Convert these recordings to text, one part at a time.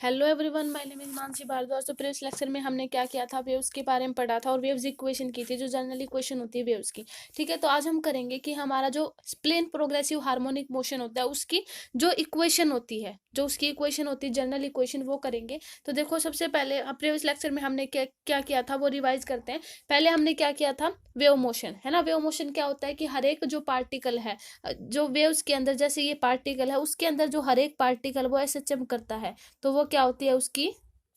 Hello everyone, my name is Mansi Bhardwaj. तो previous lecture में हमने क्या किया था, वेव्स के बारे में पढ़ा था और वेव्स इक्वेशन की थी, जो जनरल इक्वेशन होती है वेव्स की। ठीक है, तो आज हम करेंगे कि हमारा जो प्लेन प्रोग्रेसिव हार्मोनिक मोशन होता है उसकी जो इक्वेशन होती है, जो उसकी इक्वेशन होती है जनरल इक्वेशन, वो करेंगे। तो देखो, सबसे पहले प्रीवियस लेक्चर में हमने क्या क्या किया था वो रिवाइज करते हैं। पहले हमने क्या किया था, वेव मोशन, है ना। वेव मोशन क्या होता है कि हर एक जो पार्टिकल है, जो वेव्स के अंदर, जैसे ये पार्टिकल है, उसके अंदर जो हर एक पार्टिकल वो ऐसे चम करता है, तो वो क्या होती है, उसकी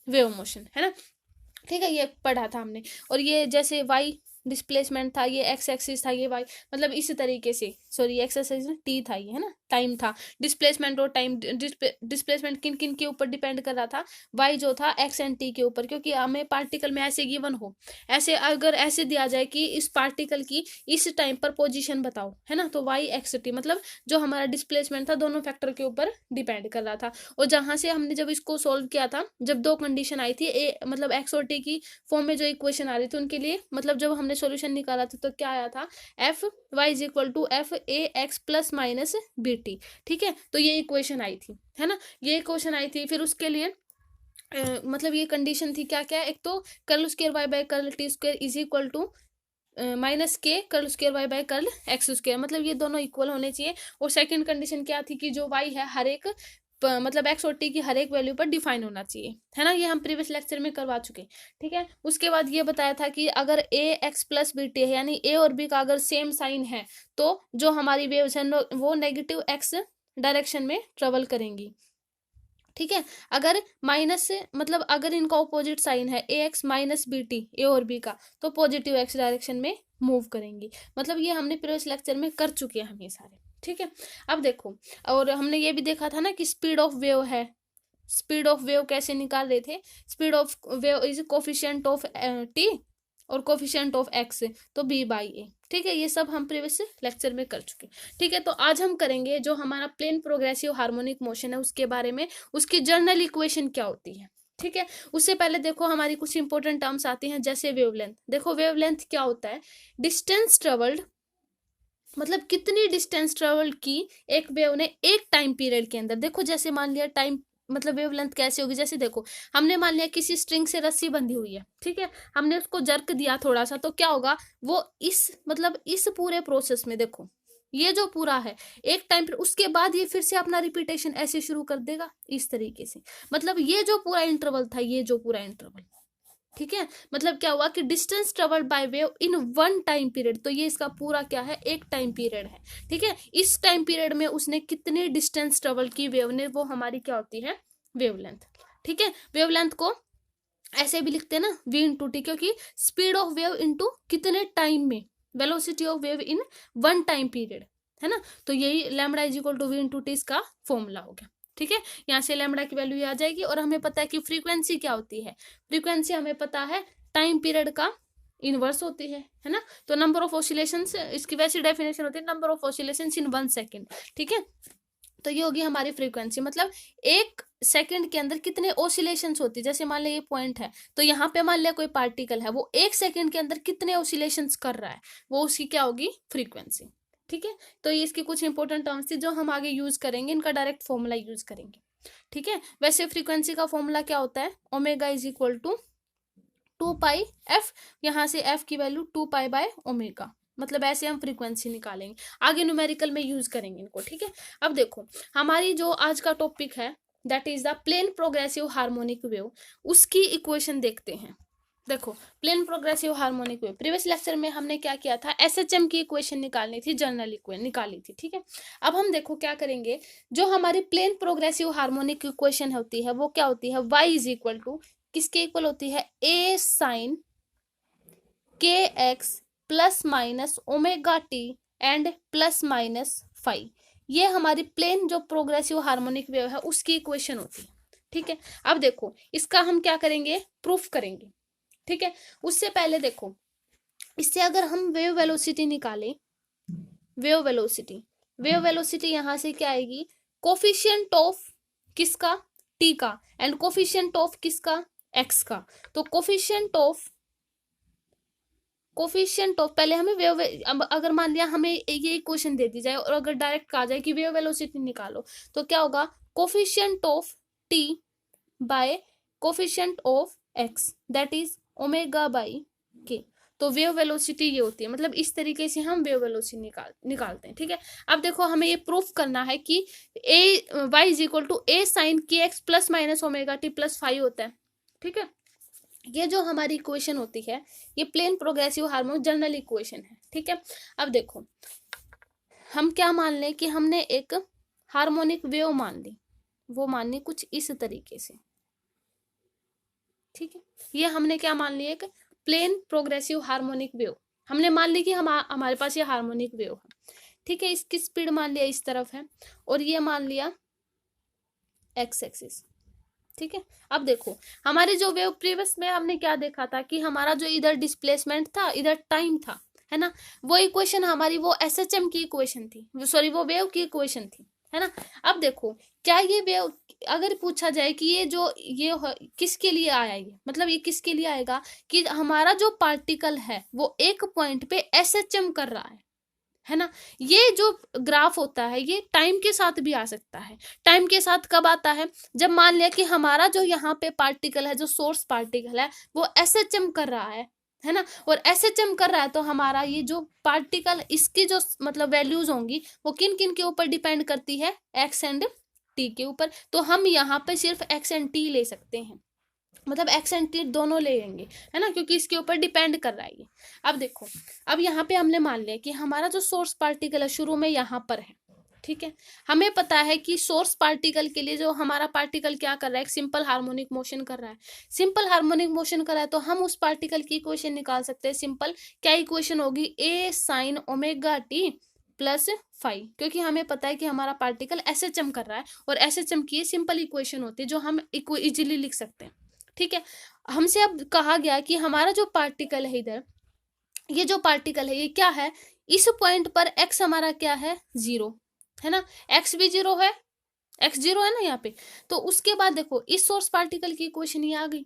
वेव मोशन, है ना। ठीक है, ये पढ़ा था हमने। और ये जैसे वाई डिस्प्लेसमेंट था, ये एक्स एक्सिस था, ये वाई, मतलब इसी तरीके से, सॉरी एक्स एक्सिस टी था, ये है ना, टाइम था। डिस्प्लेसमेंट और टाइम, डिस्प्लेसमेंट किन किन के ऊपर डिपेंड कर रहा था, वाई जो था एक्स एंड टी के ऊपर, क्योंकि हमें पार्टिकल में ऐसे गिवन हो, ऐसे अगर ऐसे दिया जाए कि इस पार्टिकल की इस टाइम पर पोजीशन बताओ, है ना, तो वाई एक्स टी, मतलब जो हमारा डिस्प्लेसमेंट था दोनों फैक्टर के ऊपर डिपेंड कर रहा था। और जहां से हमने जब इसको सोल्व किया था, जब दो कंडीशन आई थी, ए मतलब एक्स और टी की फॉर्म में जो इक्वेशन आ रही थी उनके लिए, मतलब जब हमने सॉल्यूशन निकाला था तो क्या आया था, F Y is equal to F A X plus minus B T. ठीक है, तो ये इक्वेशन आई थी, है ना, ये इक्वेशन आई थी। फिर उसके लिए मतलब ये कंडीशन थी क्या क्या, एक तो curl square Y by curl T square is equal to minus K curl square Y by curl X square, मतलब ये दोनों इक्वल होने चाहिए। और सेकंड कंडीशन क्या थी कि जो वाई है हर एक मतलब एक्स और टी की हर एक वैल्यू पर डिफाइन होना चाहिए, है ना, ये हम प्रीवियस लेक्चर में करवा चुके। ठीक है, उसके बाद ये बताया था कि अगर ए एक्स प्लस बी टी है, यानी ए और बी का अगर सेम साइन है, तो जो हमारी वेव्स है वो नेगेटिव एक्स डायरेक्शन में ट्रेवल करेंगी। ठीक है, अगर माइनस से, मतलब अगर इनका ऑपोजिट साइन है ए एक्स माइनस बी टी, ए और बी का, तो पॉजिटिव एक्स डायरेक्शन में मूव करेंगी। मतलब ये हमने प्रीवियस लेक्चर में कर चुके हैं हम ये सारे। ठीक है, अब देखो, और हमने ये भी देखा था ना कि स्पीड ऑफ वेव है, स्पीड ऑफ वेव कैसे निकाल रहे थे, speed of wave is coefficient of T और कोफिशिएंट ऑफ एक्स, तो बी बाई ए। ठीक है, ये सब हम प्रीवियस लेक्चर में कर चुके। ठीक है, तो आज हम करेंगे जो हमारा प्लेन प्रोग्रेसिव हार्मोनिक मोशन है उसके बारे में, उसकी जर्नल इक्वेशन क्या होती है। ठीक है, उससे पहले देखो हमारी कुछ इंपॉर्टेंट टर्म्स आती हैं, जैसे वेवलेंथ। देखो वेवलेंथ क्या होता है, डिस्टेंस ट्रेवल्ड, मतलब कितनी डिस्टेंस ट्रेवल की एक वेव ने एक टाइम पीरियड के अंदर। देखो जैसे मान लिया टाइम, मतलब वेवलेंथ कैसे होगी, जैसे देखो हमने मान लिया किसी स्ट्रिंग से रस्सी बंधी हुई है, ठीक है, हमने उसको जर्क दिया थोड़ा सा, तो क्या होगा, वो इस मतलब इस पूरे प्रोसेस में देखो, ये जो पूरा है एक टाइम पर, उसके बाद ये फिर से अपना रिपीटेशन ऐसे शुरू कर देगा इस तरीके से। मतलब ये जो पूरा इंटरवल था, ये जो पूरा इंटरवल, ठीक है, मतलब क्या हुआ कि distance travelled by wave in one time period, तो ये इसका पूरा क्या है, एक टाइम पीरियड है। ठीक है, इस टाइम पीरियड में उसने कितनी डिस्टेंस ट्रेवल की वेव ने, वो हमारी क्या होती है, वेवलेंथ। ठीक है, वेवलेंथ को ऐसे भी लिखते हैं ना, वी इंटू टी, क्योंकि स्पीड ऑफ वेव इंटू कितने टाइम में, velocity of wave in one time period, है ना। तो यही lambda is equal to V into T इसका फॉर्मूला हो गया। ठीक है, यहाँ से लैम्डा की वैल्यू आ जाएगी। और हमें पता है कि फ्रीक्वेंसी क्या होती है, फ्रीक्वेंसी हमें पता है टाइम पीरियड का इनवर्स होती है ना। तो नंबर ऑफ ऑसिलेशन, इसकी वैसी डेफिनेशन होती है, number of oscillation in 1 second. ठीक है, तो ये होगी हमारी फ्रीक्वेंसी, मतलब एक सेकंड के अंदर कितने ऑसिलेशंस होती है। जैसे मान लिया ये पॉइंट है, तो यहाँ पे मान लिया कोई पार्टिकल है, वो एक सेकंड के अंदर कितने ऑसिलेशंस कर रहा है, वो उसकी क्या होगी, फ्रीक्वेंसी। ठीक है, तो ये इसकी कुछ इंपॉर्टेंट टर्म्स थी जो हम आगे यूज करेंगे, इनका डायरेक्ट फॉर्मूला यूज करेंगे। ठीक है, वैसे फ्रीक्वेंसी का फॉर्मूला क्या होता है, omega is equal to 2 pi F, यहाँ से एफ की वैल्यू 2 पाई बाय ओमेगा, मतलब ऐसे हम फ्रीक्वेंसी निकालेंगे, आगे न्यूमेरिकल में यूज करेंगे इनको। ठीक है, अब देखो हमारी जो आज का टॉपिक है, that is the plane progressive harmonic wave, उसकी इक्वेशन देखते हैं। देखो plane progressive harmonic wave, previous lecture में हमने क्या किया था, एसएचएम की इक्वेशन निकालनी थी, जनरल इक्वेशन निकाली थी। ठीक है, अब हम देखो क्या करेंगे, जो हमारी प्लेन प्रोग्रेसिव हार्मोनिक इक्वेशन होती है वो क्या होती है, वाई इज इक्वल टू किसके इक्वल होती है, ए sine K X plus minus omega T and plus minus five. ये हमारी प्लेन जो प्रोग्रेसिव हार्मोनिक वेव है उसकी इक्वेशन होती है। ठीक है, अब देखो इसका हम क्या करेंगे, प्रूफ करेंगे। ठीक है, उससे पहले देखो, इससे अगर हम वेव वेलोसिटी निकालें, वेव वेलोसिटी, वेव वेलोसिटी यहां से क्या आएगी, कोफिशिएंट ऑफ किसका, टी का, एंड कोफिशिएंट ऑफ किसका, एक्स का। तो कोफिशिएंट ऑफ पहले हमें वेव, अगर मान लिया हमें ये इक्वेशन दे दी जाए और अगर डायरेक्ट कहा जाए कि वेव वेलोसिटी निकालो, तो क्या होगा, coefficient of T by coefficient of x that is omega by के। तो वेव वेलोसिटी ये होती है, मतलब इस तरीके से हम वेव वेलोसिटी निकालते हैं। ठीक है, अब देखो हमें ये प्रूफ करना है कि A Y is equal to A sine K X plus minus omega T plus five होता है। ठीक है, ये जो हमारी इक्वेशन होती है ये plane progressive harmonic general equation है। ठीक है, अब देखो हम क्या मान लें कि हमने एक हार्मोनिक वेव मान ली, वो माननी कुछ इस तरीके से। ठीक है, ये हमने क्या मान लिया, एक प्लेन प्रोग्रेसिव हार्मोनिक वेव हमने मान ली कि हमारे पास ये हार्मोनिक वेव है। ठीक है, इसकी स्पीड मान लिया इस तरफ है और ये मान लिया एक्स एक्सिस। ठीक है, अब देखो हमारी जो वेव प्रीवियस में हमने क्या देखा था कि हमारा जो इधर डिस्प्लेसमेंट था इधर टाइम था, है ना, वो इक्वेशन हमारी वो एसएचएम की इक्वेशन थी, सॉरी वो वेव की इक्वेशन थी, है ना। अब देखो क्या ये वेव, अगर पूछा जाए कि ये किसके लिए आया, ये मतलब ये किसके लिए आएगा कि हमारा जो पार्टिकल है वो एक पॉइंट पे एसएचएम कर रहा है ना। ये जो ग्राफ होता है ये टाइम के साथ भी आ सकता है। टाइम के साथ कब आता है, जब मान लिया कि हमारा जो यहाँ पे पार्टिकल है, जो सोर्स पार्टिकल है वो एसएचएम कर रहा है ना, और एसएचएम कर रहा है तो हमारा ये जो पार्टिकल इसकी जो मतलब वैल्यूज होंगी वो किन किन के ऊपर डिपेंड करती है, एक्स एंड टी के ऊपर। तो हम यहाँ पे सिर्फ एक्स एंड टी ले सकते हैं, मतलब एक्स एंड टी दोनों ले लेंगे, है ना, क्योंकि इसके ऊपर डिपेंड कर रहा है ये। अब देखो अब यहाँ पे हमने मान लिया कि हमारा जो सोर्स पार्टिकल है शुरू में यहाँ पर है। ठीक है, हमें पता है कि सोर्स पार्टिकल के लिए जो हमारा पार्टिकल क्या कर रहा है, एक सिंपल हार्मोनिक मोशन कर रहा है। सिंपल हार्मोनिक मोशन कर रहा है तो हम उस पार्टिकल की इक्वेशन निकाल सकते हैं सिंपल। क्या इक्वेशन होगी, A sine omega T plus five, क्योंकि हमें पता है कि हमारा पार्टिकल एसएचएम कर रहा है और एसएचएम की सिंपल इक्वेशन होती है जो हम इजीली लिख सकते हैं। ठीक है, हमसे अब कहा गया कि हमारा जो पार्टिकल है इधर, ये जो पार्टिकल है ये क्या है, इस पॉइंट पर एक्स हमारा क्या है, जीरो, है ना, एक्स भी जीरो है, एक्स जीरो है ना यहाँ पे। तो उसके बाद देखो इस सोर्स पार्टिकल की इक्वेशन ये आ गई।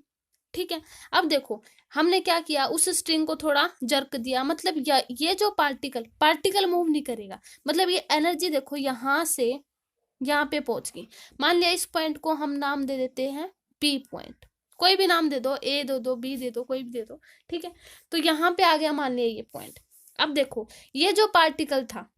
ठीक है, अब देखो हमने क्या किया, उस स्ट्रिंग को थोड़ा जर्क दिया, मतलब ये जो पार्टिकल मूव नहीं करेगा, मतलब ये एनर्जी देखो यहाँ से यहाँ पे पहुंच गई। मान लिया इस पॉइंट को हम नाम दे देते हैं पी पॉइंट, कोई भी नाम दे दो, ए दे दो, बी दे दो, कोई भी दे दो। ठीक है, तो यहाँ पे आ गया मान लिया ये पॉइंट। अब देखो ये जो पार्टिकल था,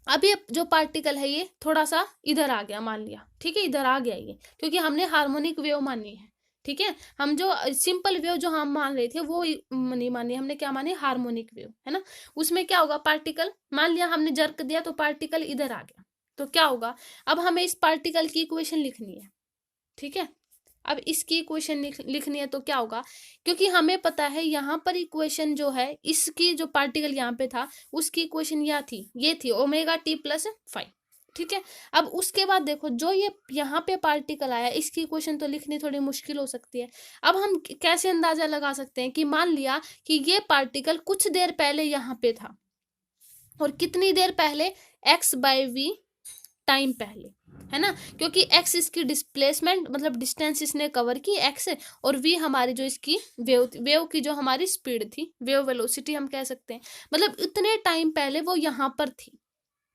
अब ये जो पार्टिकल है ये थोड़ा सा इधर आ गया मान लिया। ठीक है, इधर आ गया ये, क्योंकि हमने हार्मोनिक वेव मानी है। ठीक है, हम जो सिंपल वेव जो हम मान रहे थे वो नहीं मानी, हमने क्या मानी, हार्मोनिक वेव, है ना। उसमें क्या होगा, पार्टिकल मान लिया हमने जर्क दिया तो पार्टिकल इधर आ गया, तो क्या होगा, अब हमें इस पार्टिकल की इक्वेशन लिखनी है। ठीक है, अब इसकी इक्वेशन लिखनी है तो क्या होगा, क्योंकि हमें पता है यहाँ पर इक्वेशन जो है इसकी जो पार्टिकल यहाँ पे था उसकी इक्वेशन ये थी ओमेगा टी प्लस फाइव। ठीक है, अब उसके बाद देखो जो ये यहाँ पे पार्टिकल आया इसकी इक्वेशन तो लिखनी थोड़ी मुश्किल हो सकती है। अब हम कैसे अंदाजा लगा सकते हैं कि मान लिया कि ये पार्टिकल कुछ देर पहले यहाँ पे था, और कितनी देर पहले, एक्स बाय वी टाइम पहले, है ना, क्योंकि एक्स इसकी डिस्प्लेसमेंट मतलब डिस्टेंस इसने कवर की एक्स, और वी हमारी जो इसकी वेव की जो हमारी स्पीड थी, वेव वेलोसिटी हम कह सकते हैं, मतलब इतने टाइम पहले वो यहाँ पर थी,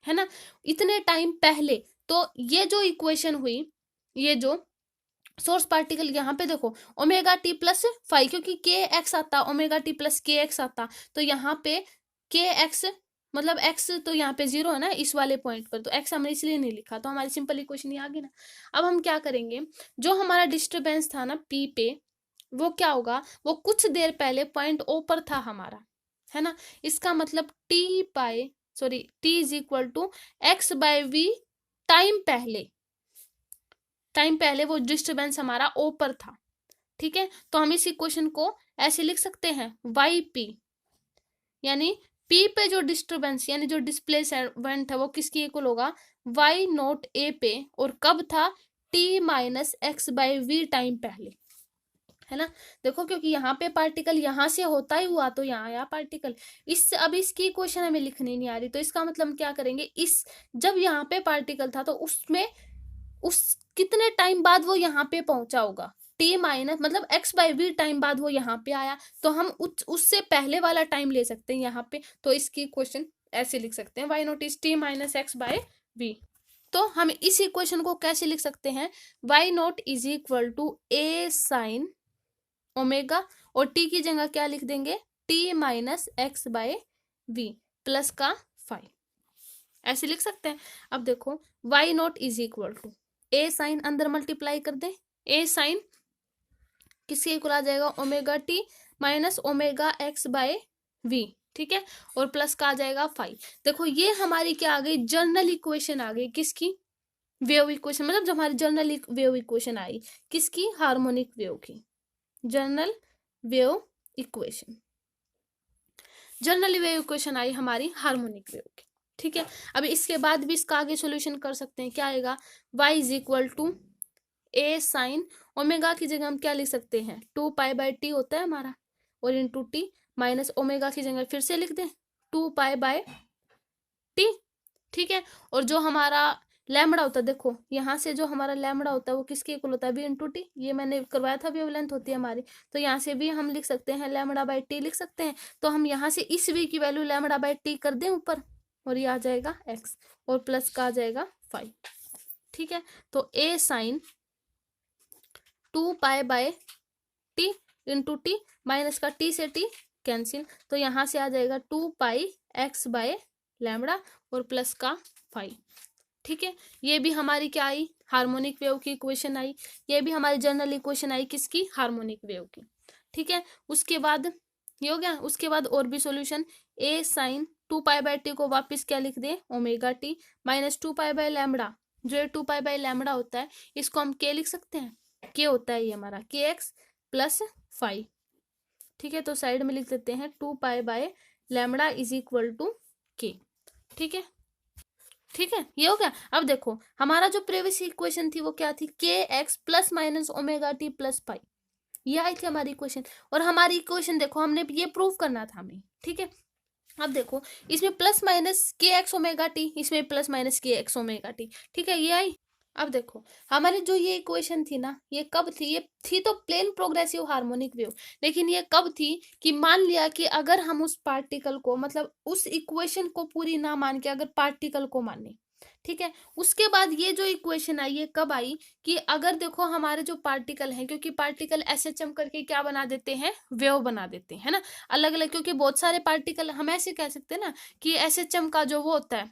है ना, इतने टाइम पहले। तो ये जो इक्वेशन हुई, ये जो सोर्स पार्टिकल यहाँ पे देखो ओमेगा टी प्लस फाइव, क्योंकि के एक्स आता, ओमेगा टी प्लस के एक्स आता, तो यहाँ पे के एक्स मतलब एक्स तो यहाँ पे जीरो है ना इस वाले पॉइंट पर, तो एक्स हमने इसलिए नहीं लिखा, तो हमारी सिंपल इक्वेशन ये आ गई ना। अब हम क्या करेंगे, जो हमारा डिस्टरबेंस था ना पी पे, वो क्या होगा, वो कुछ देर पहले पॉइंट ओ पर था हमारा, है ना। इसका मतलब T is equal to X by V time पहले वो डिस्टरबेंस हमारा ओ पर था। ठीक है, तो हम इस इक्वेशन को ऐसे लिख सकते हैं वाई पी, यानी पी पे जो डिस्टरबेंस यानी जो डिस्प्लेसमेंट है वो किसकी इक्वल होगा, वाई नोट ए पे, और कब था, T minus X by V time पहले, है ना। देखो क्योंकि यहाँ पे पार्टिकल यहाँ से होता ही हुआ तो यहाँ आया पार्टिकल, अब इसकी इक्वेशन हमें लिखनी नहीं आ रही, तो इसका मतलब हम क्या करेंगे, जब यहाँ पे पार्टिकल था तो उसमें उस कितने टाइम बाद वो यहाँ पे पहुंचा होगा, टी माइनस मतलब एक्स बाई वी टाइम बाद वो यहाँ पे आया, तो हम उससे पहले वाला टाइम ले सकते हैं यहाँ पे, तो इसकी क्वेश्चन ऐसे लिख सकते हैं Y naught is T minus X by V. तो हम इस इक्वेशन को कैसे लिख सकते हैं, y naught is equal to a sine omega, और t की जगह क्या लिख देंगे, t minus X by V plus का फाइव, ऐसे लिख सकते हैं। अब देखो y naught is equal to a sine, अंदर मल्टीप्लाई कर दे, a साइन किसके इक्वल आ जाएगा, omega T minus omega X by V, ठीक है, और प्लस का आ जाएगा फाइव। देखो ये हमारी क्या आ गई, जर्नल इक्वेशन आ गई, किसकी, वेव इक्वेशन, मतलब जो हमारी जर्नल वेव इक्वेशन आई, किसकी, हार्मोनिक वेव की, general wave equation, general wave equation आई हमारी हार्मोनिक वेव की, ठीक है। अब इसके बाद भी इसका आगे सॉल्यूशन कर सकते हैं, क्या आएगा, y is equal to a sine omega की जगह हम क्या लिख सकते हैं, 2 पाई बाय टी होता है हमारा, और इंटू टी माइनस ओमेगा की जगह फिर से लिख दें 2 पाई बाय टी, ठीक है। और जो हमारा लैम्बडा होता है, देखो यहाँ से जो हमारा लैम्बडा होता है वो किसके इक्वल होता है, v इंटू टी, ये मैंने करवाया था, वेवलेंथ होती है हमारी, तो यहाँ से भी हम लिख सकते हैं लैम्बडा बाय टी लिख सकते हैं। तो हम यहाँ से इस v की वैल्यू लैम्बडा बाय टी कर दें ऊपर, और ये आ जाएगा x, और प्लस का आ जाएगा 5, ठीक है। तो a sine 2 pi by T into T minus का t से t कैंसिल, तो यहाँ से आ जाएगा 2 पाई x बाय लैम्बडा और प्लस का 5, ठीक है। ये भी हमारी क्या आई, हार्मोनिक वेव की इक्वेशन आई, ये भी हमारी जनरल इक्वेशन आई, किसकी, हार्मोनिक वेव की, ठीक है। उसके बाद ये हो गया, उसके बाद और भी solution, a sine 2 pi by T को वापस क्या लिख दे, omega T minus 2 pi by lambda, जो ये 2 पाई बाय लैम्बडा होता है इसको हम k लिख सकते हैं, k होता है ये हमारा kx प्लस 5, ठीक है। तो साइड में लिख देते हैं 2 pi by lambda is equal to k, ठीक है, ठीक है, ये हो गया। अब देखो हमारा जो प्रीवियस इक्वेशन थी वो क्या थी, के X plus minus omega T plus pi, ये आई थी हमारी इक्वेशन, और हमारी इक्वेशन देखो हमने ये प्रूव करना था हमें, ठीक है। अब देखो इसमें plus minus K x omega T, इसमें plus minus K x omega T, ठीक है, ये आई। अब देखो हमारी जो ये इक्वेशन थी ना, ये कब थी, ये थी तो प्लेन प्रोग्रेसिव हार्मोनिक वेव, लेकिन ये कब थी कि मान लिया कि अगर हम उस पार्टिकल को, मतलब उस इक्वेशन को पूरी ना मान के अगर पार्टिकल को माने, ठीक है। उसके बाद ये जो इक्वेशन आई ये कब आई, कि अगर देखो हमारे जो पार्टिकल हैं, क्योंकि पार्टिकल एसएचएम करके क्या बना देते हैं, वेव बना देते हैं ना, अलग अलग, क्योंकि बहुत सारे पार्टिकल, हम ऐसे कह सकते हैं ना कि एसएचएम का जो वो होता है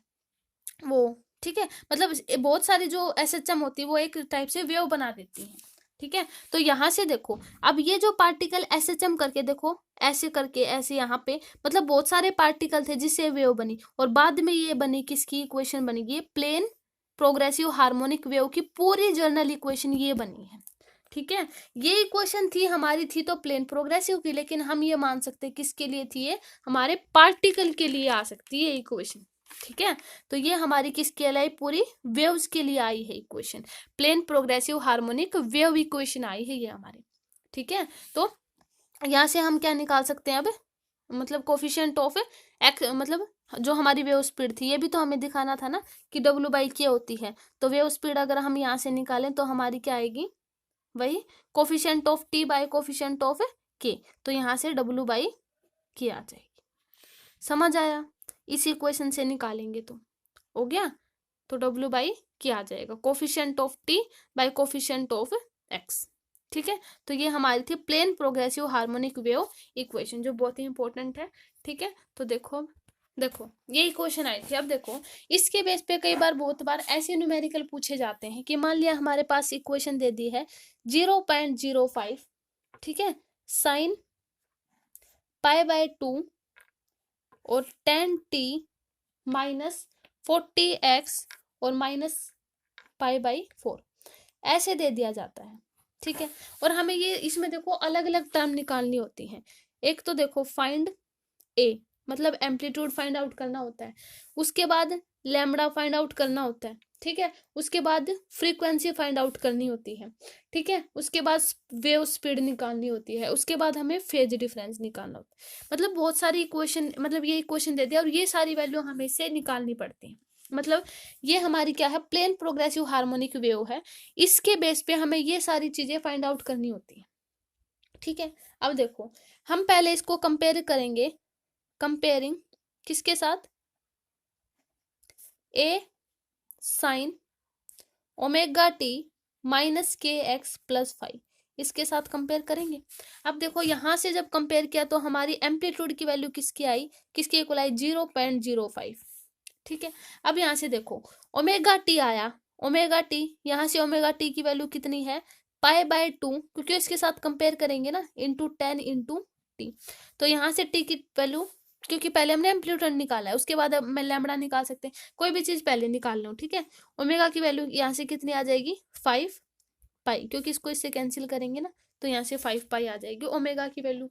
वो, ठीक है, मतलब बहुत सारी जो एसएचएम होती है वो एक टाइप से वेव बना देती है, ठीक है। तो यहाँ से देखो अब ये जो पार्टिकल एसएचएम करके, देखो ऐसे करके ऐसे यहाँ पे, मतलब बहुत सारे पार्टिकल थे जिससे वेव बनी, और बाद में ये बनी किसकी इक्वेशन बनी, ये प्लेन प्रोग्रेसिव हार्मोनिक वेव की पूरी जर्नल इक्वेशन ये बनी है, ठीक है। ये इक्वेशन थी हमारी, थी तो प्लेन प्रोग्रेसिव की, लेकिन हम ये मान सकते हैं किसके लिए थी, ये हमारे पार्टिकल के लिए आ सकती है इक्वेशन, ठीक है। तो ये हमारी किसके लिए आई, पूरी वेव्स के लिए आई है equation, plane progressive harmonic wave equation आई है ये हमारी, ठीक है। तो यहाँ से हम क्या निकाल सकते हैं अब, मतलब कोफिशिएंट ऑफ एक्स, मतलब जो हमारी वेव स्पीड थी, ये भी तो हमें दिखाना था ना कि डब्ल्यू बाई के होती है, तो वेव स्पीड अगर हम यहाँ से निकालें तो हमारी क्या आएगी, वही coefficient of T by coefficient of के, तो यहाँ से डब्ल्यू बाई के आ जाएगी, समझ आया, इस इक्वेशन से निकालेंगे तो हो गया, तो डब्ल्यू बाई के आ जाएगा, coefficient of T by coefficient of X, ठीक है। तो ये हमारी थी plane progressive harmonic wave equation, जो बहुत ही इंपॉर्टेंट है, ठीक है। तो देखो देखो ये इक्वेशन आई थी। अब देखो इसके बेस पे कई बार, बहुत बार ऐसे न्यूमेरिकल पूछे जाते हैं कि मान लिया हमारे पास इक्वेशन दे दी है 0.05, ठीक है, साइन पाई/2 और 10t माइनस 40x और माइनस पाई/4, ऐसे दे दिया जाता है, ठीक है। और हमें ये इसमें देखो अलग अलग टर्म निकालनी होती हैं, एक तो देखो फाइंड ए, मतलब एम्पलीट्यूड फाइंड आउट करना होता है, उसके बाद लैम्बडा फाइंड आउट करना होता है, ठीक है, उसके बाद फ्रीक्वेंसी फाइंड आउट करनी होती है, ठीक है, उसके बाद वेव स्पीड निकालनी होती है, उसके बाद हमें फेज डिफरेंस निकालना होता है, मतलब बहुत सारी इक्वेशन, मतलब ये इक्वेशन दे दिया और ये सारी वैल्यू हमें से निकालनी पड़ती है, मतलब ये हमारी क्या है, प्लेन प्रोग्रेसिव हार्मोनिक वेव है, इसके बेस पे हमें ये सारी चीजें फाइंड आउट करनी होती है, ठीक है। अब देखो हम पहले इसको कंपेयर करेंगे, कंपेयरिंग किसके साथ, ए sine omega T minus K X plus five, इसके साथ कंपेयर करेंगे। अब देखो यहां से जब कंपेयर किया तो हमारी एम्पलीट्यूड की वैल्यू किसकी आई, किसकी इक्वल आई, 0.05। ठीक है, अब यहाँ से देखो ओमेगा टी आया, ओमेगा टी, यहाँ से ओमेगा टी की वैल्यू कितनी है, पाई/2, क्योंकि इसके साथ कंपेयर करेंगे ना, इंटू 10 इंटू टी। तो यहाँ से टी की वैल्यू, क्योंकि पहले हमने एम्पलीट्यूड निकाला है, उसके बाद अब मैं लैम्बडा निकाल सकते हैं, कोई भी चीज पहले निकाल लो। ठीक है, ओमेगा की वैल्यू यहाँ से कितनी आ जाएगी, 5 पाई, क्योंकि इसको इससे कैंसिल करेंगे ना, तो यहाँ से 5 पाई आ जाएगी ओमेगा की वैल्यू।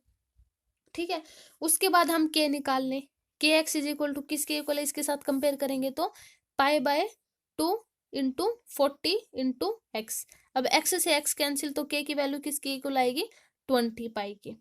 ठीक है, उसके बाद हम के निकाल लें, के एक्स इज इक्वल टू किसके इक्वल है, इसके साथ कंपेयर करेंगे तो पाई/2 इंटू 40 इंटू एक्स। अब एक्स से एक्स कैंसिल, तो के की वैल्यू किसकी इक्वल आएगी, 20 पाई की।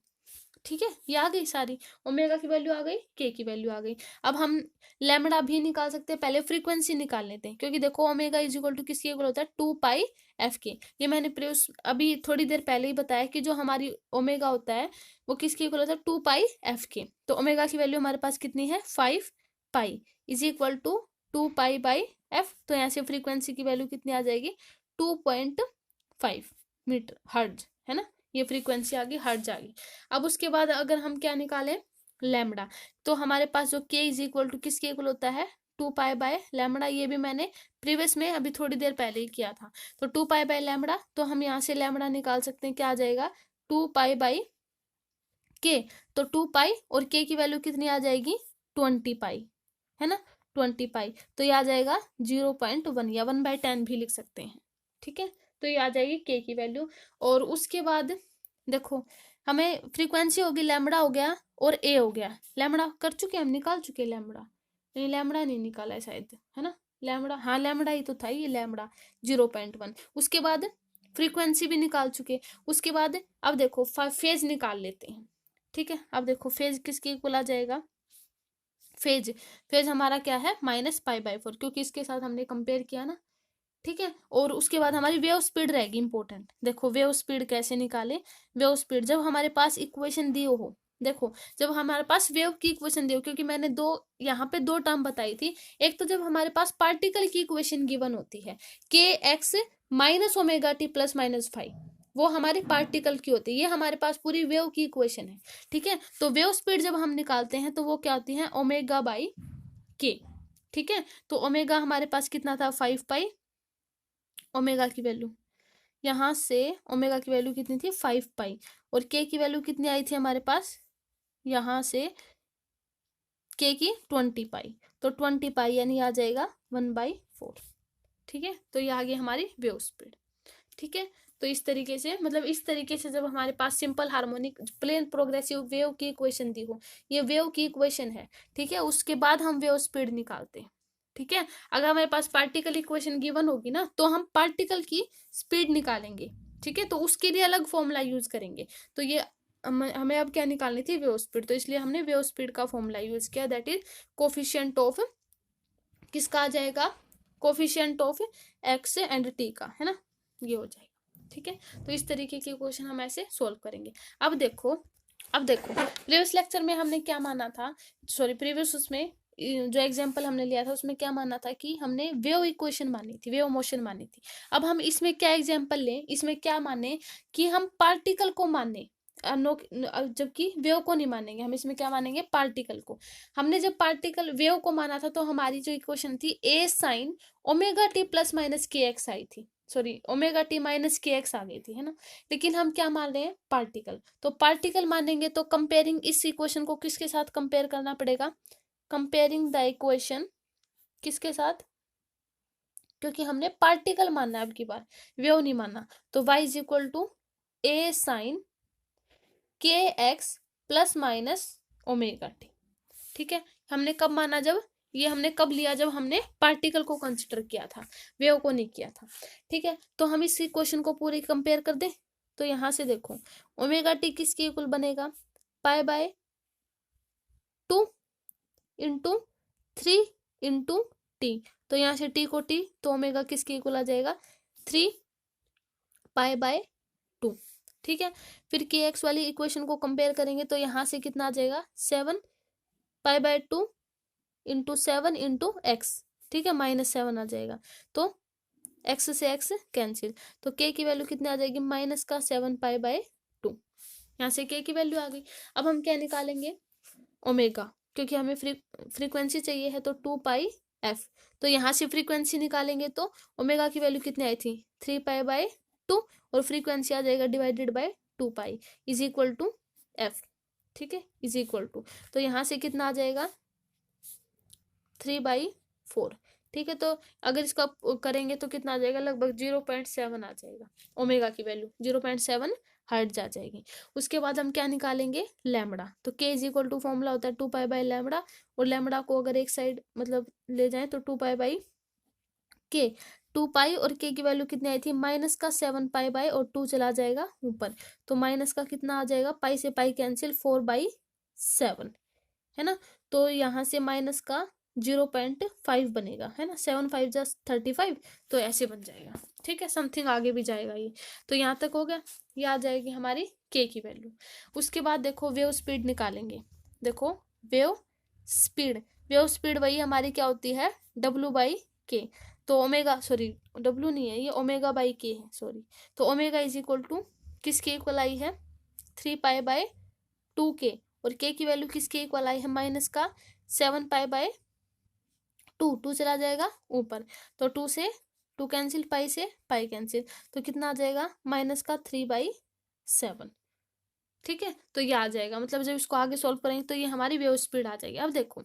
ठीक है, ये आ गई सारी, ओमेगा की वैल्यू आ गई, के की वैल्यू आ गई। अब हम लैम्बडा भी निकाल सकते हैं, पहले फ्रीक्वेंसी निकाल लेते हैं, क्योंकि देखो ओमेगा इज इक्वल टू किसके इक्वल होता है, 2 पाई एफ के। ये मैंने प्रीवियस अभी थोड़ी देर पहले ही बताया कि जो हमारी ओमेगा होता है वो किसके इक्वल होता है, 2 पाई एफ के। तो ओमेगा की वैल्यू हमारे पास कितनी है, 5 pi is equal to 2 pi by F. तो यहाँ से फ्रीक्वेंसी की वैल्यू कितनी आ जाएगी, 2.5 मीटर हर्ट्ज, है ना, ये फ्रीक्वेंसी आ गई, हर्ट्ज आ गई। अब उसके बाद अगर हम क्या निकालें, लैम्बडा, तो हमारे पास जो के इज इक्वल टू किसके इक्वल होता है, 2 पाई बाय लैम्बडा। ये भी मैंने प्रीवियस में अभी थोड़ी देर पहले ही किया था। तो 2 पाई बाय लैम्बडा, तो हम यहाँ से लैम्बडा निकाल सकते हैं, क्या आ जाएगा, 2 पाई बाई के। तो 2 पाई और के की वैल्यू कितनी आ जाएगी, 20 पाई, है ना, 20 पाई। तो ये आ जाएगा 0.1 या 1/10 भी लिख सकते हैं। ठीक है, तो ये आ जाएगी के की वैल्यू। और उसके बाद देखो हमें फ्रीक्वेंसी होगी, लैम्बडा हो गया और ए हो गया। लैम्बडा कर चुके, हम निकाल चुके लैम्बडा, नहीं लैम्बडा नहीं निकाला है शायद, है ना, लैम्बडा, हाँ लैम्बडा ही तो था ये लैम्बडा, 0.1। उसके बाद फ्रीक्वेंसी भी निकाल चुके। उसके बाद अब देखो फेज निकाल लेते हैं। ठीक है, अब देखो फेज किसके इक्वल आ जाएगा, फेज, फेज हमारा क्या है, -पाई/4, क्योंकि इसके साथ हमने कंपेयर किया ना। ठीक है, और उसके बाद हमारी वेव स्पीड रहेगी इंपॉर्टेंट। देखो वेव स्पीड कैसे निकाले, वेव स्पीड जब हमारे पास इक्वेशन दी हो, देखो जब हमारे पास वेव की इक्वेशन दी हो, क्योंकि मैंने यहाँ पे दो टर्म बताई थी। एक तो जब हमारे पास पार्टिकल की इक्वेशन गिवन होती है, के x minus omega T plus minus 5, वो हमारी पार्टिकल की होती है, ये हमारे पास पूरी वेव की इक्वेशन है। ठीक है, तो वेव स्पीड जब हम निकालते हैं तो वो क्या होती है, ओमेगा बाई के। ठीक है, तो ओमेगा हमारे पास कितना था, 5 पाई, ओमेगा की वैल्यू यहाँ से, ओमेगा की वैल्यू कितनी थी, 5 पाई, और के की वैल्यू कितनी आई थी हमारे पास, यहाँ से के की 20 पाई। तो 20 पाई यानी आ जाएगा 1/4। ठीक है, तो ये आ गई हमारी वेव स्पीड। ठीक है, तो इस तरीके से, मतलब इस तरीके से जब हमारे पास simple harmonic plane progressive wave की इक्वेशन दी हो, ये वेव की इक्वेशन है। ठीक है, उसके बाद हम वेव स्पीड निकालते हैं। ठीक है, अगर हमारे पास पार्टिकल इक्वेशन गिवन होगी ना, तो हम पार्टिकल की स्पीड निकालेंगे। ठीक है, तो उसके लिए अलग फॉर्मूला यूज करेंगे। तो ये हमें अब क्या निकालनी थी, वेव स्पीड, तो इसलिए हमने वेव स्पीड का फॉर्मूला यूज किया, दैट इज कोफिशिएंट ऑफ, किसका आ जाएगा, coefficient of x and T का, है ना, ये हो जाएगा। ठीक है, तो इस तरीके के क्वेश्चन हम ऐसे सोल्व करेंगे। अब देखो प्रीवियस लेक्चर में हमने क्या माना था, सॉरी प्रीवियस उसमें जो एग्जांपल हमने लिया था उसमें क्या माना था, कि हमने वेव इक्वेशन मानी थी, वेव मोशन मानी थी। अब हम इसमें क्या एग्जांपल लें, इसमें क्या माने, कि हम पार्टिकल को माने, जबकि वेव को नहीं मानेंगे, हम इसमें क्या मानेंगे, पार्टिकल को। हमने जब पार्टिकल वेव को माना था तो हमारी जो इक्वेशन थी, A sine omega T plus minus K X आई थी, sorry omega T minus K X आ गई थी, है ना। लेकिन हम क्या मान रहे हैं, पार्टिकल। तो पार्टिकल मानेंगे तो कंपेयरिंग इस इक्वेशन को किसके साथ कंपेयर करना पड़ेगा, कंपेयरिंग द इक्वेशन किसके साथ, क्योंकि हमने पार्टिकल मानना है अब की बार, वेव नहीं मानना। तो y is equal to A sine K X plus minus omega T. ठीक है, हमने कब माना, जब ये हमने कब लिया, जब हमने पार्टिकल को कंसिडर किया था, वेव को नहीं किया था। ठीक है, तो हम इस क्वेश्चन को पूरी कंपेयर कर दे। तो यहाँ से देखो ओमेगा टी किसके इक्वल बनेगा, पाई/2 इंटू 3 इंटू टी। तो यहाँ से टी को टी, तो ओमेगा किसके इक्वल आ जाएगा, 3 पाई/2। ठीक है, फिर के एक्स वाली इक्वेशन को कंपेयर करेंगे तो यहाँ से कितना आ जाएगा, 7 पाई/2 इंटू 7 इंटू एक्स। ठीक है, -7 आ जाएगा। तो एक्स से एक्स कैंसिल, तो के की वैल्यू कितनी आ जाएगी, माइनस का 7 पाई/2। यहाँ से के की वैल्यू आ गई। अब हम क्या निकालेंगे, ओमेगा, क्योंकि हमें फ्रीक्वेंसी चाहिए है, तो 2 पाई/f। तो यहाँ से फ्रीक्वेंसी निकालेंगे तो ओमेगा की वैल्यू कितनी आई थी, 3 पाई/2, और फ्रीक्वेंसी आ जाएगा divided by 2 pi is equal to f। ठीक है, इज इक्वल टू, तो यहाँ से कितना आ जाएगा, 3/4। ठीक है, तो अगर इसका करेंगे तो कितना आ जाएगा, लगभग 0.7 आ जाएगा, ओमेगा की वैल्यू 0.7 हर्ट्ज आ जाएगी। उसके बाद हम क्या निकालेंगे, लैम्बडा। तो के इज इक्वल टू फॉर्मूला होता है 2 पाई/लैम्बडा, और लैम्बडा को अगर एक साइड मतलब ले जाए तो 2 पाई/के। 2 पाई और के की वैल्यू कितनी आई थी, माइनस का 7 पाई और 2 चला जाएगा ऊपर, तो माइनस का कितना आ जाएगा, पाई से पाई कैंसिल, 4/7 है ना। तो यहाँ से माइनस का 0.5 बनेगा, है ना, 7×5 = 35, तो ऐसे बन जाएगा। ठीक है, समथिंग आगे भी जाएगा ये। तो यहाँ तक हो गया, ये आ जाएगी हमारी के की वैल्यू। उसके बाद देखो वेव स्पीड निकालेंगे। देखो वेव स्पीड, वेव स्पीड वही हमारी क्या होती है, W/K। तो ओमेगा, सॉरी W नहीं है ये, ओमेगा/K है, सॉरी। तो ओमेगा इज इक्वल टू किसके इक्वल आई है, 3 पाई/2K, और के की वैल्यू किसके इक्वल आई है, माइनस का 7 पाई/2। 2 चला जाएगा ऊपर, तो 2 से 2 कैंसिल, पाई से पाई कैंसिल, तो कितना आ जाएगा, माइनस का 3/7। ठीक है, तो ये आ जाएगा, मतलब जब इसको आगे सॉल्व करेंगे तो ये हमारी वेव स्पीड आ जाएगी। अब देखो,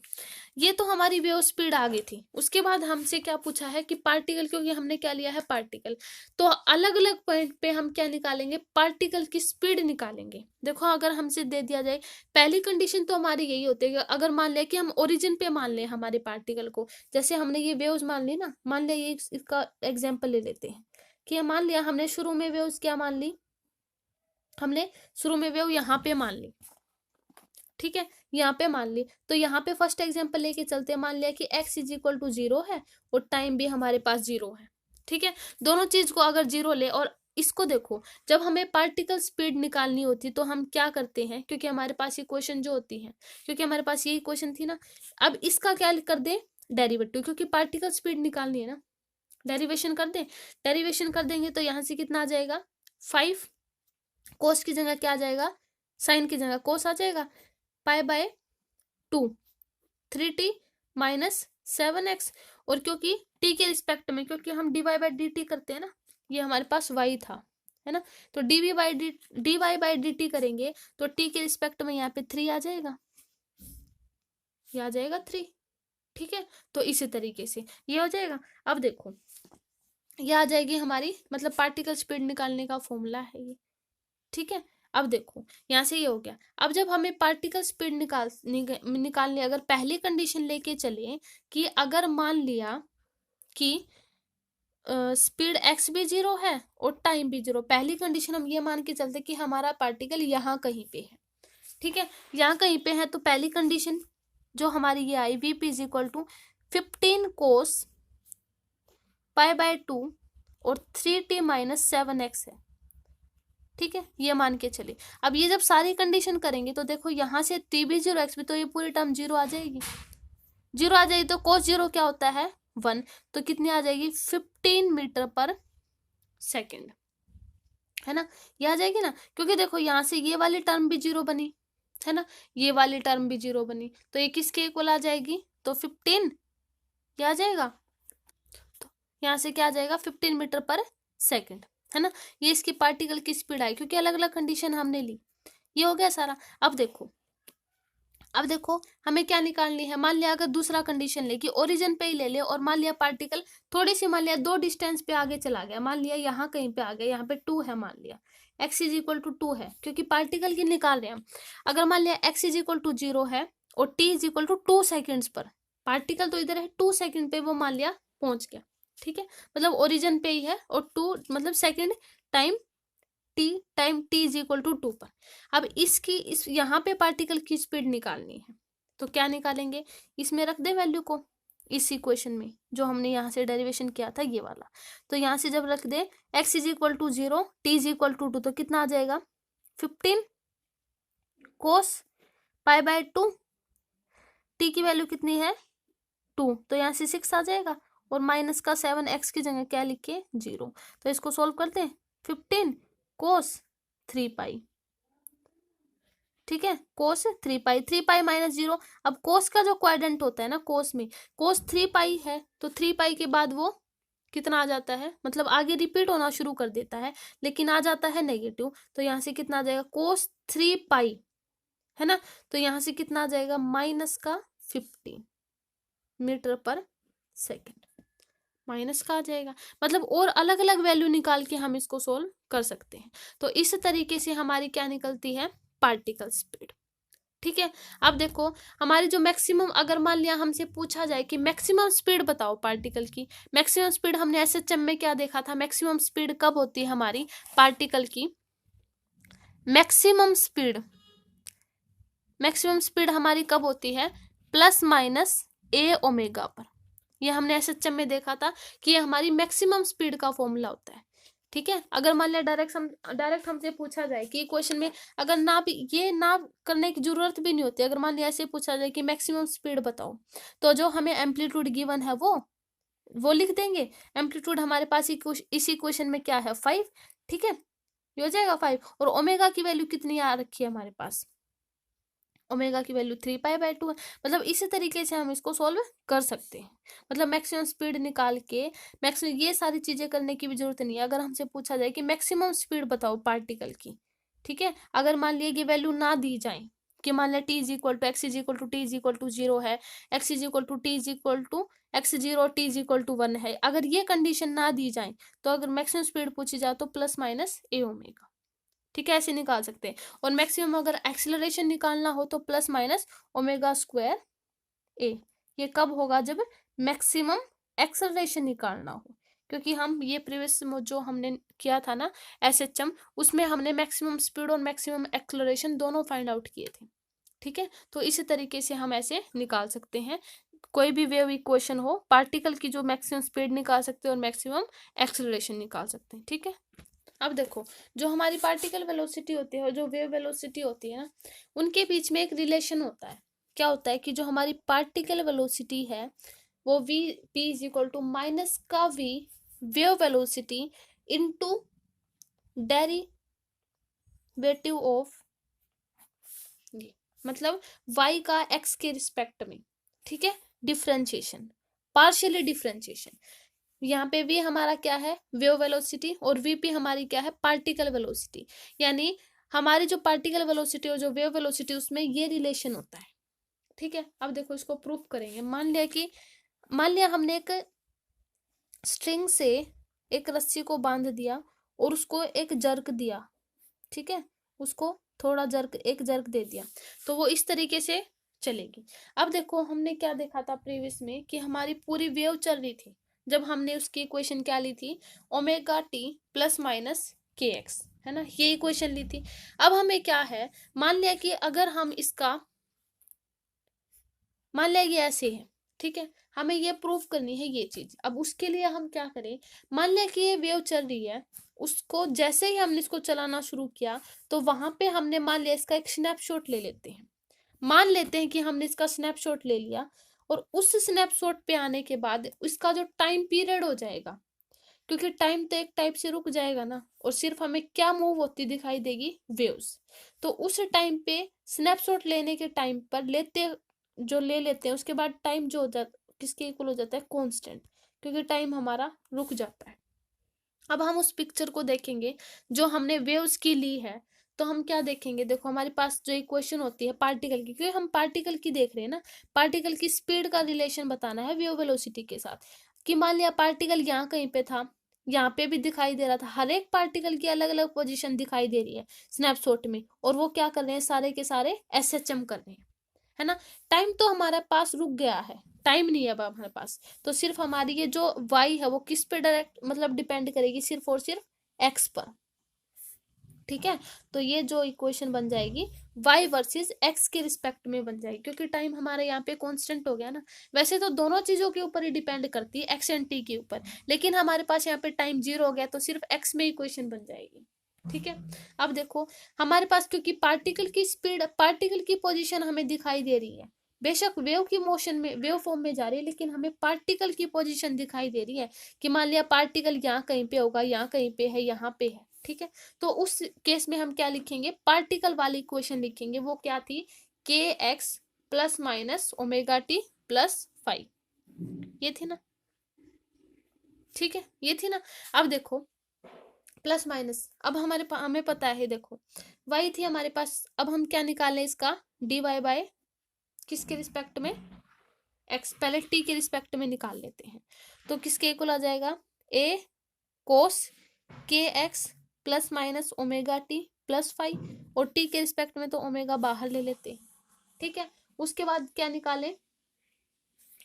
ये तो हमारी वेव स्पीड आ गई थी। उसके बाद हमसे क्या पूछा है कि पार्टिकल, क्योंकि हमने क्या लिया है, पार्टिकल, तो अलग अलग पॉइंट पे हम क्या निकालेंगे, पार्टिकल की स्पीड निकालेंगे। देखो अगर हमसे दे दिया जाए, पहली कंडीशन तो हमारी यही होती है कि अगर मान लिया कि हम ओरिजिन पे मान लें हमारे पार्टिकल को, जैसे हमने ये वेव्स मान ली ना, मान लिया, ये इसका एग्जाम्पल ले लेते हैं कि मान लिया हमने शुरू में वेव्स क्या मान ली, हमने शुरू में वेव यहाँ पे मान ली। ठीक है, यहाँ पे मान ली, तो यहाँ पे फर्स्ट एग्जांपल लेके चलते हैं। मान लिया कि x इज इक्वल टू 0 है और टाइम भी हमारे पास 0 है। ठीक है, दोनों चीज को अगर 0 ले, और इसको देखो, जब हमें पार्टिकल स्पीड निकालनी होती तो हम क्या करते हैं, क्योंकि हमारे पास ये क्वेश्चन जो होती है, क्योंकि हमारे पास यही क्वेश्चन थी ना, अब इसका क्या कर दे, डेरिवेटिव, क्योंकि पार्टिकल स्पीड निकालनी है ना, डेरिवेशन कर दे। डेरिवेशन कर देंगे तो यहाँ से कितना आ जाएगा, 5, कोस की जगह क्या आ जाएगा, साइन की जगह कोस आ जाएगा, पाई/2, 3t माइनस 7x, और क्योंकि t के रिस्पेक्ट में, क्योंकि हम dy/dt करते हैं ना, ये हमारे पास y था, है ना, तो dy/dt करेंगे तो t के रिस्पेक्ट में यहाँ पे 3 आ जाएगा, ये आ जाएगा 3। ठीक है, तो इसी तरीके से ये हो जाएगा। अब देखो, ये आ जाएगी हमारी, मतलब पार्टिकल स्पीड निकालने का फॉर्मूला है ये। ठीक है, अब देखो यहाँ से ये हो गया। अब जब हमें पार्टिकल स्पीड निकालने, अगर पहली कंडीशन लेके चले कि अगर मान लिया कि स्पीड x भी 0 है और टाइम भी 0, पहली कंडीशन हम ये मान के चलते कि हमारा पार्टिकल यहाँ कहीं पे है। ठीक है, यहाँ कहीं पे है, तो पहली कंडीशन जो हमारी ये आई, vp इज इक्वल टू 15 कोस पाई/2 और 3t माइनस 7x है। ठीक है, ये मान के चले। अब ये जब सारी कंडीशन करेंगे तो देखो यहाँ से t भी 0 x भी, तो ये पूरी टर्म 0 आ जाएगी। 0 आ जाएगी तो cos 0 क्या होता है, 1, तो कितनी आ जाएगी, 15 मीटर पर सेकेंड, है ना, ये आ जाएगी ना, क्योंकि देखो यहाँ से ये वाली टर्म भी 0 बनी, है ना, ये वाली टर्म भी 0 बनी, तो ये किसके इक्वल आ जाएगी, तो 15, ये आ जाएगा। तो यहाँ से क्या आ जाएगा, 15 मीटर पर सेकेंड, है ना, ये इसकी पार्टिकल की स्पीड आई, क्योंकि अलग अलग कंडीशन हमने ली। ये हो गया सारा। अब देखो हमें क्या निकालनी है, मान लिया अगर दूसरा कंडीशन ले कि ओरिजिन पे ही ले ले, और मान लिया पार्टिकल थोड़ी सी, मान लिया 2 डिस्टेंस पे आगे चला गया, मान लिया यहाँ कहीं पे आ गया, यहाँ पे 2 है, मान लिया x इज इक्वल टू 2 है, क्योंकि पार्टिकल की निकाल रहे हैं हम। अगर मान लिया x इज इक्वल टू 0 है और t is equal to 2 seconds पर, पार्टिकल तो इधर है 2 सेकेंड पे, वो मान लिया पहुंच गया। ठीक है, मतलब ओरिजिन पे ही है, और 2 मतलब second time t is equal to 2 पर। अब इस यहाँ पे पार्टिकल की स्पीड निकालनी है, तो क्या निकालेंगे, इसमें रख दे वैल्यू को, इस इक्वेशन में जो हमने यहाँ से डेरिवेशन किया था ये वाला। तो यहाँ से जब रख दे x is equal to 0, t is equal to 2, तो कितना आ जाएगा, 15 कोस पाई/2, t की वैल्यू कितनी है, 2, तो यहाँ से 6 आ जाएगा, और माइनस का 7x की जगह क्या लिखे 0। तो इसको सोल्व करते हैं 15 कोस 3 पाई, ठीक है, कोस 3 पाई, 3 पाई माइनस 0। अब कोस का जो क्वाड्रेंट होता है ना, कोस में कोस 3 पाई है, तो 3 पाई के बाद वो कितना आ जाता है, मतलब आगे रिपीट होना शुरू कर देता है, लेकिन आ जाता है नेगेटिव। तो यहाँ से कितना आ जाएगा कोस 3 पाई, है ना। तो यहाँ से कितना आ जाएगा माइनस का 15 मीटर पर सेकेंड, माइनस का आ जाएगा। मतलब और अलग अलग वैल्यू निकाल के हम इसको सोल्व कर सकते हैं। तो इस तरीके से हमारी क्या निकलती है पार्टिकल स्पीड, ठीक है। अब देखो हमारी जो मैक्सिमम, अगर मान लिया हमसे पूछा जाए कि मैक्सिमम स्पीड बताओ पार्टिकल की, मैक्सिमम स्पीड हमने एसएचएम में क्या देखा था, मैक्सिमम स्पीड कब होती है हमारी पार्टिकल की, मैक्सिमम स्पीड हमारी कब होती है प्लस माइनस ए ओमेगा पर। ये हमने एसएचएम में देखा था कि ये हमारी मैक्सिमम स्पीड का फॉर्मूला होता है, ठीक है। अगर मान लिया डायरेक्ट हमसे पूछा जाए कि क्वेश्चन में अगर ना भी ये ना करने की जरूरत भी नहीं होती, अगर मान लिया ऐसे पूछा जाए कि मैक्सिमम स्पीड बताओ, तो जो हमें एम्पलीट्यूड गिवन है वो लिख देंगे। एम्पलीट्यूड हमारे पास इसी क्वेश्चन में क्या है 5, ठीक है, ये हो जाएगा 5। और ओमेगा की वैल्यू कितनी आ रखी है हमारे पास, ओमेगा की वैल्यू 3 पाई बाय 2 है। मतलब इसी तरीके से हम इसको सॉल्व कर सकते हैं। मतलब मैक्सिमम स्पीड निकाल के मैक्सिमम ये सारी चीजें करने की भी जरूरत नहीं है। अगर हमसे पूछा जाए कि मैक्सिमम स्पीड बताओ पार्टिकल की, ठीक है, अगर मान लिया कि वैल्यू ना दी जाए कि मान लिया t is equal to x is equal to t is equal to 0 है, x is equal to t is equal to x 0 t is equal to 1 है, अगर ये कंडीशन ना दी जाए तो अगर मैक्सिमम स्पीड पूछी जाए तो प्लस माइनस ए ओमेगा, ठीक है, ऐसे निकाल सकते हैं। और मैक्सिमम अगर एक्सीलरेशन निकालना हो तो प्लस माइनस ओमेगा स्क्वायर ए। ये कब होगा जब मैक्सिमम एक्सेलरेशन निकालना हो, क्योंकि हम ये प्रीवियस जो हमने किया था ना एसएचएम, उसमें हमने मैक्सिमम स्पीड और मैक्सिमम एक्सेलरेशन दोनों फाइंड आउट किए थे, ठीक है। तो इसी तरीके से हम ऐसे निकाल सकते हैं कोई भी वेव इक्वेशन हो, पार्टिकल की जो मैक्सिमम स्पीड निकाल सकते हैं और मैक्सिमम एक्सेलरेशन निकाल सकते हैं, ठीक है। अब देखो जो हमारी पार्टिकल वेलोसिटी होती है और जो वेव वेलोसिटी होती है ना, उनके बीच में एक रिलेशन होता है। क्या होता है कि जो हमारी पार्टिकल वेलोसिटी है वो V P is equal to minus का V wave velocity into derivative of, मतलब y का x के रिस्पेक्ट में, ठीक है, डिफरेंशिएशन, पार्शियली डिफरेंशिएशन। यहाँ पे v हमारा क्या है वेव वेलोसिटी और vp हमारी क्या है पार्टिकल वेलोसिटी। यानी हमारी जो पार्टिकल वेलोसिटी और जो वेव वेलोसिटी उसमें ये रिलेशन होता है, ठीक है। अब देखो इसको प्रूफ करेंगे। मान लिया हमने एक स्ट्रिंग से एक रस्सी को बांध दिया और उसको एक जर्क दिया, ठीक है, उसको थोड़ा एक जर्क दे दिया तो वो इस तरीके से चलेगी। अब देखो हमने क्या देखा था प्रीवियस में कि हमारी पूरी वेव चल रही थी जब हमने उसकी इक्वेशन क्या ली थी omega T plus minus K x, है ना, ये इक्वेशन ली थी। अब हमें क्या है, मान लिया कि अगर हम इसका मान लिया ये ऐसे है, ठीक है, हमें ये प्रूफ करनी है ये चीज। अब उसके लिए हम क्या करें, मान लिया कि ये वेव चल रही है, उसको जैसे ही हमने इसको चलाना शुरू किया तो वहां पे हमने मान लिया इसका एक स्नैपशॉट ले लेते हैं। मान लेते हैं कि हमने इसका स्नैपशॉट ले लिया और उस स्नैपशॉट पे आने के बाद इसका जो टाइम पीरियड हो जाएगा, क्योंकि टाइम तो एक टाइप से रुक जाएगा ना, और सिर्फ हमें क्या मूव होती दिखाई देगी वेव्स। तो उस टाइम पे स्नैपशॉट लेने के टाइम पर ले लेते हैं उसके बाद टाइम जो हो जाता किसके इक्वल हो जाता है कांस्टेंट, क्योंकि टाइम हमारा रुक जाता है। अब हम उस पिक्चर को देखेंगे जो हमने वेव्स की ली है, तो हम क्या देखेंगे, देखो हमारे पास जो इक्वेशन होती है पार्टिकल की, क्योंकि हम पार्टिकल की देख रहे हैं ना, पार्टिकल की स्पीड का रिलेशन बताना है वेव वेलोसिटी के साथ। कि मान लिया पार्टिकल यहाँ कहीं पे था, यहाँ पे भी दिखाई दे रहा था, हर एक पार्टिकल की अलग अलग पोजीशन दिखाई दे रही है स्नैपशॉट में, और वो क्या कर रहे हैं सारे के सारे एसएचएम कर रहे हैं, है ना। टाइम तो हमारे पास रुक गया है, टाइम नहीं है अब हमारे पास, तो सिर्फ हमारी ये जो y है वो किस पे डायरेक्ट मतलब डिपेंड करेगी, सिर्फ और सिर्फ x पर, ठीक है। तो ये जो इक्वेशन बन जाएगी y वर्सेस x के रिस्पेक्ट में बन जाएगी, क्योंकि टाइम हमारे यहाँ पे कांस्टेंट हो गया ना। वैसे तो दोनों चीजों के ऊपर ही डिपेंड करती है x एंड t के ऊपर, लेकिन हमारे पास यहाँ पे टाइम 0 हो गया तो सिर्फ x में इक्वेशन बन जाएगी, ठीक है। अब देखो हमारे पास क्योंकि पार्टिकल की स्पीड पार्टिकल की पोजीशन हमें दिखाई दे रही है, बेशक वेव की मोशन में, वेव फॉर्म में जा रही है, लेकिन हमें पार्टिकल की पोजीशन दिखाई दे रही है कि मान लिया पार्टिकल यहाँ कहीं पे होगा, यहाँ कहीं पे है, यहाँ पे है, ठीक है। तो उस केस में हम क्या लिखेंगे, पार्टिकल वाली इक्वेशन लिखेंगे। वो क्या थी, के X plus minus omega T plus five, ये थी ना, ठीक है, ये थी ना। अब देखो प्लस माइनस, अब हमें पता है, देखो y थी हमारे पास, अब हम क्या निकालें इसका, dy बाय किसके रिस्पेक्ट में, x, पहले t के रिस्पेक्ट में निकाल लेते हैं। तो किसके इक्वल आ जाएगा, a कोस के X plus minus omega T plus five, और t के रिस्पेक्ट में तो ओमेगा बाहर ले लेते हैं, ठीक है। उसके बाद क्या निकाले,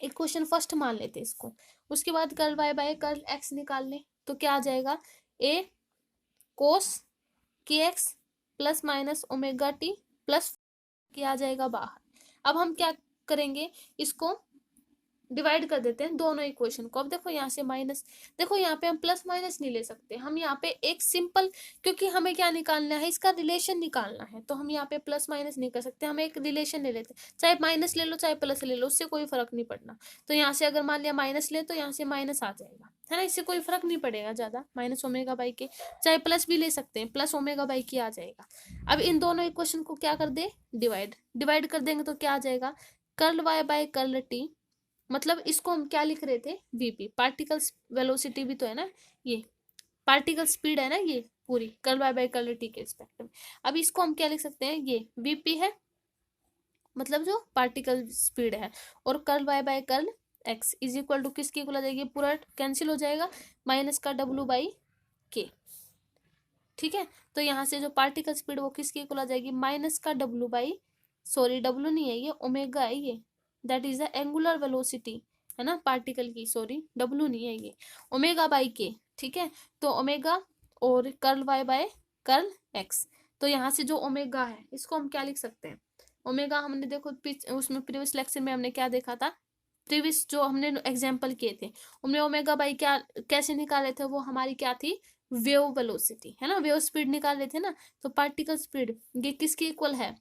इक्वेशन फर्स्ट मान लेते हैं इसको। उसके बाद curl y by curl x निकाल लें, तो क्या आ जाएगा, a कोस के X plus minus omega T plus क्या आ जाएगा बाहर। अब हम क्या करेंगे, इसको डिवाइड कर देते हैं दोनों इक्वेशन को। अब देखो यहाँ से माइनस, देखो यहाँ पे हम प्लस माइनस नहीं ले सकते, हम यहाँ पे एक सिंपल, क्योंकि हमें क्या निकालना है, इसका रिलेशन निकालना है, तो हम यहाँ पे प्लस माइनस नहीं कर सकते, हम एक रिलेशन ले लेते हैं, चाहे माइनस ले लो चाहे प्लस ले लो, उससे कोई फर्क नहीं पड़ना। तो यहाँ से अगर मान लिया माइनस ले, तो यहाँ से माइनस आ जाएगा, है ना, इससे कोई फर्क नहीं पड़ेगा ज्यादा, माइनस ओमेगा बाई के, चाहे प्लस भी ले सकते हैं, प्लस ओमेगा बाई के आ जाएगा। अब इन दोनों इक्वेशन को क्या कर दे, डिवाइड कर देंगे, तो क्या आ जाएगा, curl Y by curl t, मतलब इसको हम क्या लिख रहे थे, वीपी, पार्टिकल वेलोसिटी भी तो है ना, ये पार्टिकल स्पीड है ना, ये पूरी curl Y by curl t के रिस्पेक्ट में। अब इसको हम क्या लिख सकते हैं, ये वीपी है, मतलब जो पार्टिकल स्पीड है, और curl Y by curl x is equal to किसकी इक्वल आ जाएगी, पूरा कैंसिल हो जाएगा, माइनस का डब्ल्यू बाई के, ठीक है। तो यहाँ से जो पार्टिकल स्पीड वो किसकी इक्वल आ जाएगी, माइनस का डब्ल्यू बाई, सॉरी डब्ल्यू नहीं है ये, ओमेगा है ये, that is the angular velocity, है ना पार्टिकल की, सॉरी डब्ल्यू नहीं है ये, ओमेगा बाई के, ठीक है। तो ओमेगा और curl Y by curl x, तो यहाँ से जो ओमेगा है इसको हम क्या लिख सकते हैं, ओमेगा हमने देखो उसमें प्रीवियस लेक्चर में हमने क्या देखा था, प्रीवियस जो हमने एग्जाम्पल किए थे उनमें ओमेगा बाई क्या कैसे निकाले थे, वो हमारी क्या थी, वेव वेलोसिटी, है ना, वेव स्पीड निकाल रहे थे ना। तो पार्टिकल स्पीड ये किसकी इक्वल है,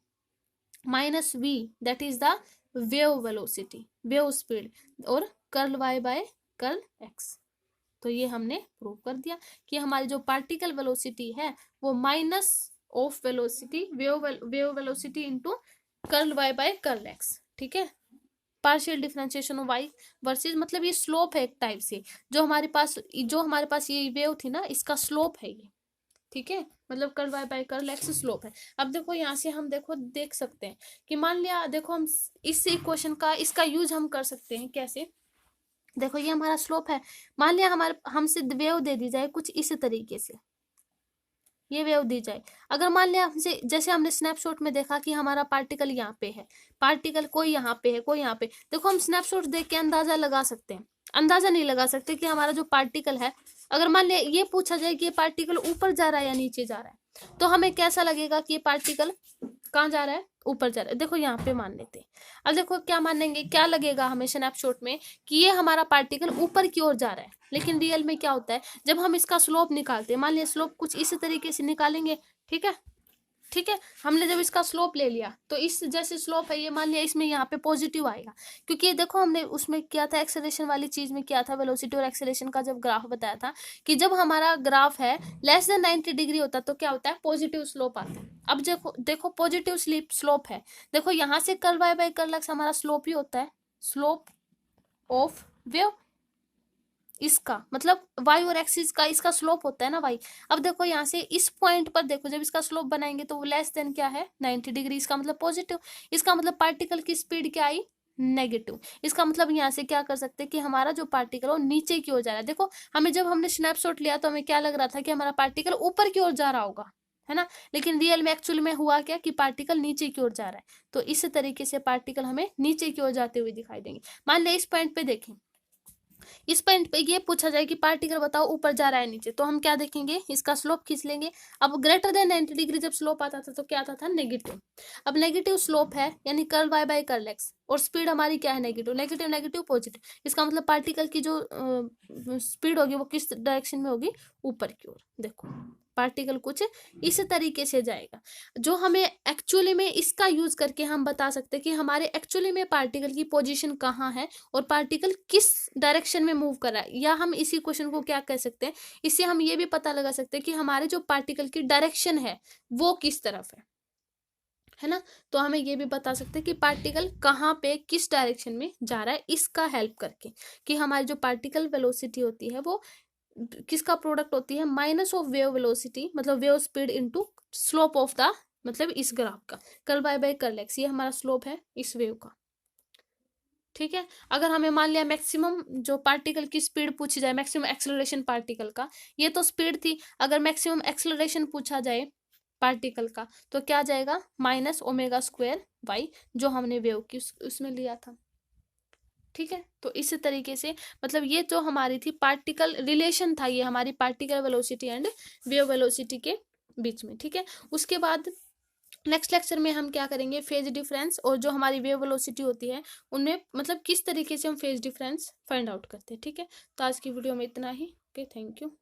minus V, that is the wave velocity, wave speed, और curl Y by curl x. तो ये हमने प्रूव कर दिया कि हमारी जो पार्टिकल वेलोसिटी है वो minus of velocity, wave velocity into curl Y by curl x, ठीक है। Partial differentiation of y versus, मतलब ये स्लोप है एक टाइप से, जो हमारे पास ये वेव थी ना, इसका स्लोप है ये, ठीक है, मतलब curl Y by curl x slope है। अब देखो यहाँ से हम देखो देख सकते हैं कि मान लिया, देखो हम इस इक्वेशन का इसका यूज हम कर सकते हैं कैसे, देखो ये हमारा स्लोप है, मान लिया हमारे हमसे वेव दे दी जाए कुछ इस तरीके से, ये वेव दी जाए, अगर मान लिया हमसे, जैसे हमने स्नैपशॉट में देखा कि हमारा पार्टिकल यहाँ पे है, पार्टिकल कोई यहाँ पे है कोई यहाँ पे, देखो हम स्नैपशॉट देख के अंदाजा लगा सकते हैं, अंदाजा नहीं लगा सकते कि हमारा जो पार्टिकल है, अगर मान लिया ये पूछा जाए कि ये पार्टिकल ऊपर जा रहा है या नीचे जा रहा है, तो हमें कैसा लगेगा कि ये पार्टिकल कहाँ जा रहा है, ऊपर जा रहा है। देखो यहाँ पे मान लेते हैं, अब देखो क्या मानेंगे, क्या लगेगा हमें स्नैपशॉट में कि ये हमारा पार्टिकल ऊपर की ओर जा रहा है, लेकिन रियल में क्या होता है, जब हम इसका स्लोप निकालते हैं, मान लिया स्लोप कुछ इस तरीके से निकालेंगे, ठीक है, ठीक है, हमने जब इसका स्लोप ले लिया तो इस जैसे स्लोप है ये, मान लिया इसमें यहाँ पे पॉजिटिव आएगा, क्योंकि ये देखो हमने उसमें क्या था, एक्सेलरेशन वाली चीज में क्या था, वेलोसिटी और एक्सेलरेशन का जब ग्राफ बताया था कि जब हमारा ग्राफ है लेस देन 90 डिग्री होता तो क्या होता है, पॉजिटिव स्लोप आता है। अब देखो पॉजिटिव स्लोप है, देखो यहाँ से curl Y by curl x हमारा स्लोप ही होता है, स्लोप ऑफ वेव, इसका मतलब y और एक्सिस का इसका स्लोप होता है ना y। अब देखो यहाँ से इस पॉइंट पर देखो, जब इसका स्लोप बनाएंगे तो वो लेस देन क्या है, 90 डिग्री, इसका मतलब पॉजिटिव, इसका मतलब पार्टिकल की स्पीड क्या आई, नेगेटिव। इसका मतलब यहाँ से क्या कर सकते हैं कि हमारा जो पार्टिकल वो नीचे की ओर जा रहा है। देखो हमें जब हमने स्नैपशॉट लिया तो हमें क्या लग रहा था कि हमारा पार्टिकल ऊपर की ओर जा रहा होगा, है ना, लेकिन रियल में एक्चुअली में हुआ क्या कि पार्टिकल नीचे की ओर जा रहा है। तो इस तरीके से पार्टिकल हमें नीचे की ओर जाते हुए दिखाई देंगे। मान लिया इस पॉइंट पे देखें, इस पॉइंट पे ये पूछा जाए कि पार्टिकल बताओ ऊपर जा रहा है नीचे, तो हम क्या देखेंगे, इसका स्लोप खींच लेंगे। अब ग्रेटर देन 90 डिग्री जब स्लोप आता था तो क्या आता था, नेगेटिव। अब नेगेटिव स्लोप है यानी curl Y by curl x, और स्पीड हमारी क्या है, नेगेटिव, नेगेटिव नेगेटिव पॉजिटिव, इसका मतलब पार्टिकल की जो स्पीड होगी वो किस डायरेक्शन में होगी, ऊपर की ओर। देखो पार्टिकल कुछ इस तरीके से जाएगा। जो हमें एक्चुअली में इसका यूज करके हम बता सकते हैं कि हमारे एक्चुअली में पार्टिकल की पोजीशन कहाँ है और पार्टिकल किस डायरेक्शन में मूव कर रहा है। या हम इसी क्वेश्चन को क्या कह सकते हैं, इससे हम ये भी पता लगा सकते हैं कि हमारे जो पार्टिकल की डायरेक्शन है वो किस तरफ है ना। तो हमें ये भी बता सकते हैं कि पार्टिकल कहाँ पे किस डायरेक्शन में जा रहा है, इसका हेल्प करके कि हमारी जो पार्टिकल वेलोसिटी होती है वो किसका प्रोडक्ट होती है, माइनस ऑफ वेव वेलोसिटी मतलब wave speed into slope of the मतलब इस ग्राफ का curl by by curl x, ये हमारा स्लोप है इस वेव का। ठीक है, अगर हमें मान लिया मैक्सिमम जो पार्टिकल की स्पीड पूछी जाए, मैक्सिमम एक्सेलरेशन पार्टिकल का, ये तो स्पीड थी, अगर मैक्सिमम एक्सेलरेशन पूछा जाए पार्टिकल का तो क्या जाएगा, माइनस ओमेगा स्क्वायर वाई, जो हमने वेव की उसमें लिया था। ठीक है, तो इस तरीके से मतलब ये जो हमारी थी पार्टिकल रिलेशन था, ये हमारी particle velocity and wave velocity के बीच में। ठीक है, उसके बाद नेक्स्ट लेक्चर में हम क्या करेंगे, फेज डिफरेंस और जो हमारी वेव वेलोसिटी होती है उनमें मतलब किस तरीके से हम फेज डिफरेंस फाइंड आउट करते हैं। ठीक है, तो आज की वीडियो में इतना ही। Okay, thank you.